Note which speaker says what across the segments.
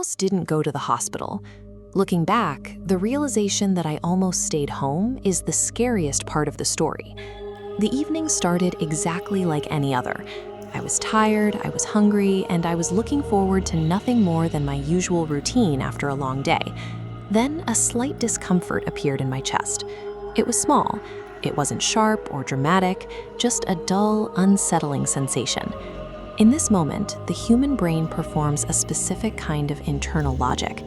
Speaker 1: almost didn't go to the hospital. Looking back, the realization that I almost stayed home is the scariest part of the story. The evening started exactly like any other. I was tired, I was hungry, and I was looking forward to nothing more than my usual routine after a long day. Then a slight discomfort appeared in my chest. It was small. It wasn't sharp or dramatic, just a dull, unsettling sensation. In this moment, the human brain performs a specific kind of internal logic.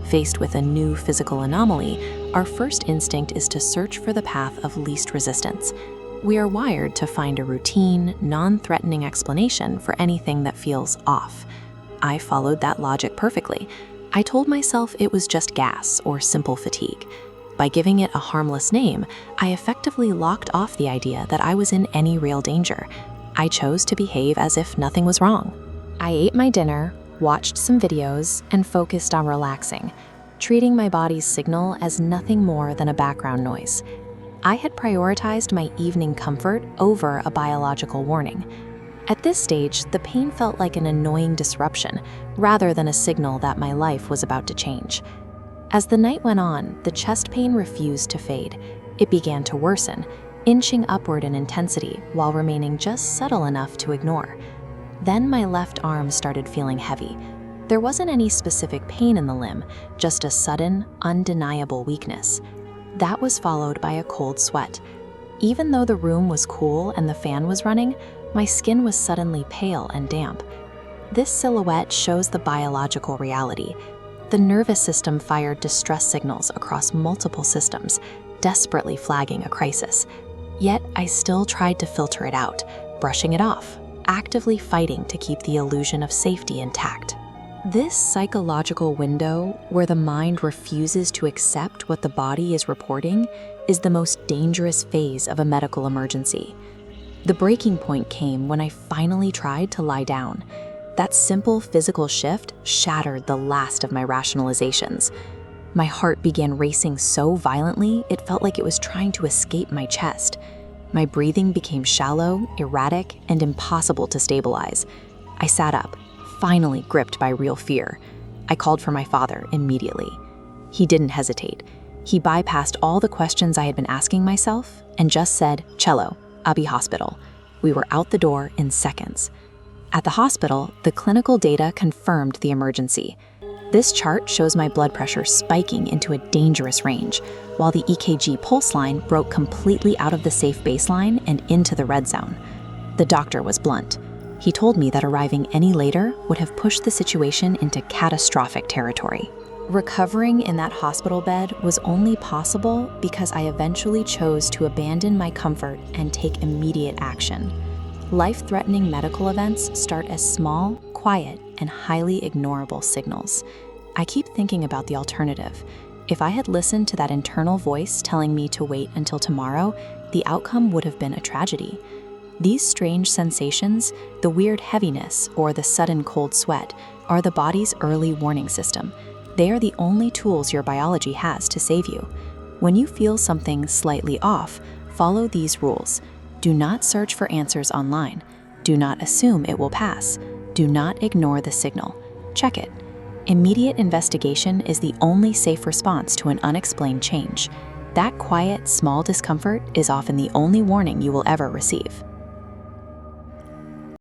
Speaker 1: Faced with a new physical anomaly, our first instinct is to search for the path of least resistance. We are wired to find a routine, non-threatening explanation for anything that feels off. I followed that logic perfectly. I told myself it was just gas or simple fatigue. By giving it a harmless name, I effectively locked off the idea that I was in any real danger. I chose to behave as if nothing was wrong. I ate my dinner, watched some videos, and focused on relaxing, treating my body's signal as nothing more than a background noise. I had prioritized my evening comfort over a biological warning. At this stage, the pain felt like an annoying disruption, rather than a signal that my life was about to change. As the night went on, the chest pain refused to fade. It began to worsen, inching upward in intensity while remaining just subtle enough to ignore. Then my left arm started feeling heavy. There wasn't any specific pain in the limb, just a sudden, undeniable weakness. That was followed by a cold sweat. Even though the room was cool and the fan was running, my skin was suddenly pale and damp. This silhouette shows the biological reality. The nervous system fired distress signals across multiple systems, desperately flagging a crisis. Yet I still tried to filter it out, brushing it off, actively fighting to keep the illusion of safety intact. This psychological window, where the mind refuses to accept what the body is reporting, is the most dangerous phase of a medical emergency. The breaking point came when I finally tried to lie down. That simple physical shift shattered the last of my rationalizations. My heart began racing so violently it felt like it was trying to escape my chest. My breathing became shallow, erratic, and impossible to stabilize. I sat up, finally gripped by real fear. I called for my father immediately. He didn't hesitate. He bypassed all the questions I had been asking myself and just said, "Cello, Abi Hospital." We were out the door in seconds. At the hospital, the clinical data confirmed the emergency. This chart shows my blood pressure spiking into a dangerous range, while the EKG pulse line broke completely out of the safe baseline and into the red zone. The doctor was blunt. He told me that arriving any later would have pushed the situation into catastrophic territory. Recovering in that hospital bed was only possible because I eventually chose to abandon my comfort and take immediate action. Life-threatening medical events start as small, quiet, and highly ignorable signals. I keep thinking about the alternative. If I had listened to that internal voice telling me to wait until tomorrow, the outcome would have been a tragedy. These strange sensations, the weird heaviness or the sudden cold sweat, are the body's early warning system. They are the only tools your biology has to save you. When you feel something slightly off, follow these rules. Do not search for answers online. Do not assume it will pass. Do not ignore the signal. Check it. Immediate investigation is the only safe response to an unexplained change. That quiet, small discomfort is often the only warning you will ever receive.